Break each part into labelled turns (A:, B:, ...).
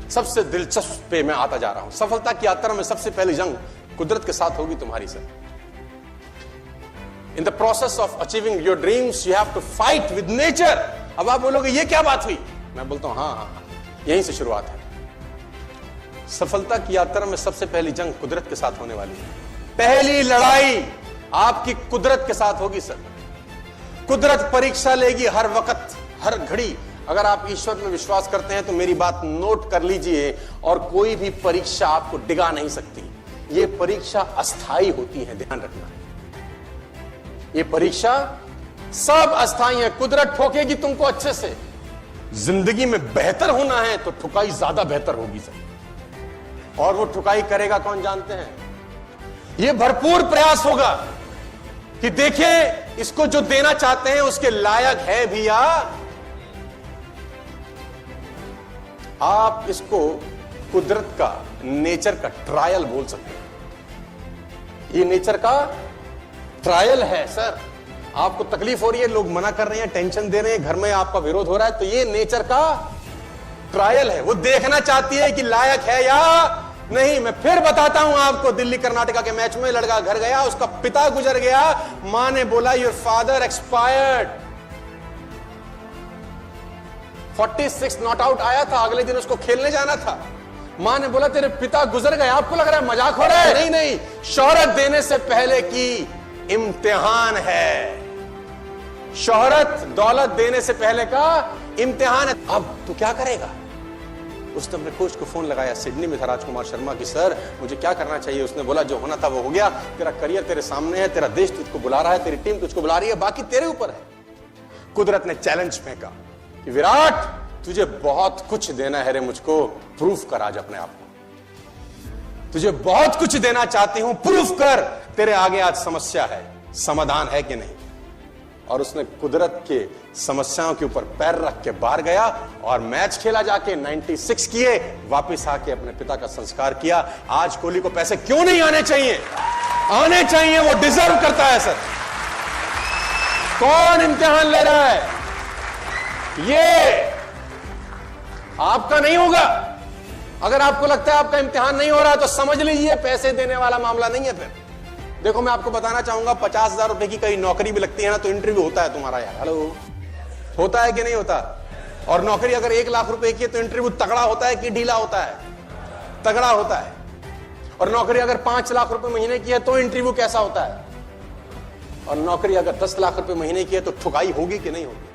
A: सबसे दिलचस्प पे मैं आता जा रहा हूं। सफलता की यात्रा में सबसे पहली जंग कुदरत के साथ होगी तुम्हारी sir. In the process of achieving your dreams you have to fight with nature. अब आप बोलोगे ये क्या बात हुई, मैं बोलता हूं हाँ, यहीं से शुरुआत है। सफलता की यात्रा में सबसे पहली जंग कुदरत के साथ होने वाली है। पहली लड़ाई आपकी कुदरत के साथ होगी सर। कुदरत परीक्षा लेगी हर वक्त, हर घड़ी। अगर आप ईश्वर में विश्वास करते हैं तो मेरी बात नोट कर लीजिए, और कोई भी परीक्षा आपको डिगा नहीं सकती। ये परीक्षा अस्थाई होती है, ध्यान रखना। ये परीक्षा सब अस्थाई है। कुदरत ठोकेगी तुमको अच्छे से। जिंदगी में बेहतर होना है तो ठुकाई ज्यादा बेहतर होगी सर। और वो ठुकाई करेगा कौन जानते हैं? ये भरपूर प्रयास होगा कि देखें इसको जो देना चाहते हैं उसके लायक है भी या। आप इसको कुदरत का, नेचर का ट्रायल बोल सकते हैं। ये नेचर का ट्रायल है सर। आपको तकलीफ हो रही है, लोग मना कर रहे हैं, टेंशन दे रहे हैं, घर में आपका विरोध हो रहा है, तो ये नेचर का ट्रायल है। वो देखना चाहती है कि लायक है या नहीं। मैं फिर बताता हूं आपको, दिल्ली कर्नाटका के मैच में लड़का घर गया, उसका पिता गुजर गया, मां ने बोला your father expired. 46 not out आया था, अगले दिन उसको खेलने जाना था। मां ने बोला तेरे पिता गुजर गए। आपको लग रहा है मजाक हो रहा है? नहीं नहीं, शोहरत देने से पहले की इम्तिहान है। शोहरत दौलत देने से पहले का इम्तिहान है। अब तू क्या करेगा? उसने अपने कोच को फोन लगाया, सिडनी में था राजकुमार शर्मा की, सर मुझे क्या करना चाहिए? उसने बोला जो होना था वो हो गया, तेरा करियर तेरे सामने है, तेरा देश तुझको बुला रहा है, तेरी टीम तुझको बुला रही है, बाकी तेरे ऊपर है। कुदरत ने चैलेंज फेंका कि विराट तुझे बहुत कुछ देना है रे मुझको, प्रूफ कर आज अपने आप को। तुझे बहुत कुछ देना चाहती हूं, प्रूफ कर। तेरे आगे आज समस्या है, समाधान है कि नहीं? और उसने कुदरत के समस्याओं के ऊपर पैर रख के बाहर गया और मैच खेला जाके 96 किए, वापस आके अपने पिता का संस्कार किया। आज कोहली को पैसे क्यों नहीं आने चाहिए? आने चाहिए, वो डिजर्व करता है सर। कौन इम्तिहान ले रहा है? ये आपका नहीं होगा। अगर आपको लगता है आपका इम्तिहान नहीं हो रहा है तो समझ लीजिए पैसे देने वाला मामला नहीं है। फिर देखो मैं आपको बताना चाहूंगा, 50,000 रुपए की कहीं नौकरी भी लगती है ना तो इंटरव्यू होता है तुम्हारा यार। हेलो, होता है कि नहीं होता? और नौकरी अगर 1 लाख रुपए की है तो इंटरव्यू तगड़ा होता है कि ढीला होता है? तगड़ा होता है। और नौकरी अगर 5 लाख रुपए महीने की है तो इंटरव्यू कैसा होता है? और नौकरी अगर 10 लाख रुपए महीने की है तो ठुकाई होगी कि नहीं होगी?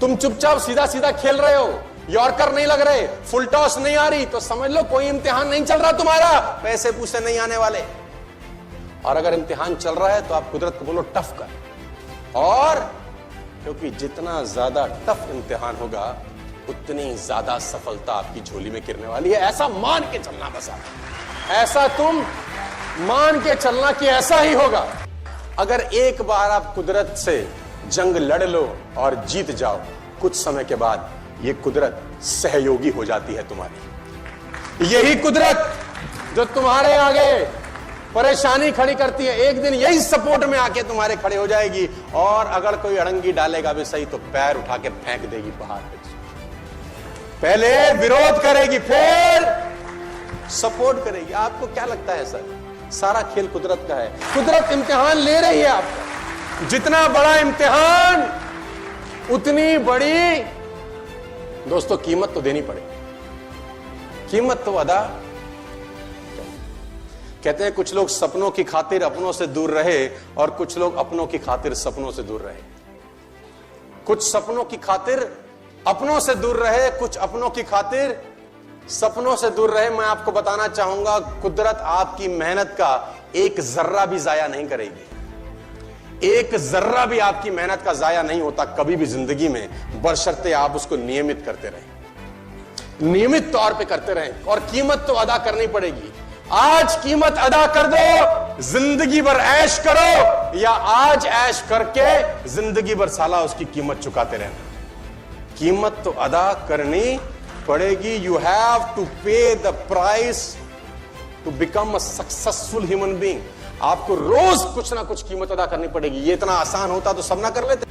A: तुम चुपचाप सीधा सीधा खेल रहे हो, यॉर्कर नहीं लग रहे, फुल टॉस नहीं आ रही, तो समझ लो कोई इम्तिहान नहीं चल रहा तुम्हारा, पैसे पूछे नहीं आने वाले। और अगर इम्तिहान चल रहा है तो आप कुदरत को बोलो टफ कर। और क्योंकि जितना ज्यादा टफ इम्तिहान होगा उतनी ज्यादा सफलता आपकी झोली में गिरने वाली है। ऐसा मान के चलना, बस आप ऐसा तुम मान के चलना कि ऐसा ही होगा। अगर एक बार आप कुदरत से जंग लड़ लो और जीत जाओ, कुछ समय के बाद ये कुदरत सहयोगी हो जाती है तुम्हारी। यही कुदरत जो तुम्हारे आगे परेशानी खड़ी करती है, एक दिन यही सपोर्ट में आके तुम्हारे खड़े हो जाएगी। और अगर कोई अड़ंगी डालेगा भी सही तो पैर उठा के फेंक देगी पहाड़ पे। पहले विरोध करेगी, फिर सपोर्ट करेगी। आपको क्या लगता है सर? सारा खेल कुदरत का है। कुदरत इम्तिहान ले रही है आपको। जितना बड़ा इम्तिहान उतनी बड़ी दोस्तों कीमत तो देनी पड़ेगी। कीमत तो अदा। कहते हैं कुछ लोग सपनों की खातिर अपनों से दूर रहे और कुछ लोग अपनों की खातिर सपनों से दूर रहे। कुछ सपनों की खातिर अपनों से दूर रहे, कुछ अपनों की खातिर सपनों से दूर रहे। मैं आपको बताना चाहूंगा, कुदरत आपकी मेहनत का एक जर्रा भी जाया नहीं करेगी। एक जर्रा भी आपकी मेहनत का जाया नहीं होता कभी भी जिंदगी में, बशर्ते आप उसको नियमित करते रहें, नियमित तौर पे करते रहें। और कीमत तो अदा करनी पड़ेगी। आज कीमत अदा कर दो, जिंदगी भर ऐश करो, या आज ऐश करके जिंदगी भर साला उसकी कीमत चुकाते रहना। कीमत तो अदा करनी पड़ेगी। You have to pay the price to become a successful human being. आपको रोज कुछ ना कुछ कीमत अदा करनी पड़ेगी। ये इतना आसान होता तो सब ना कर लेते।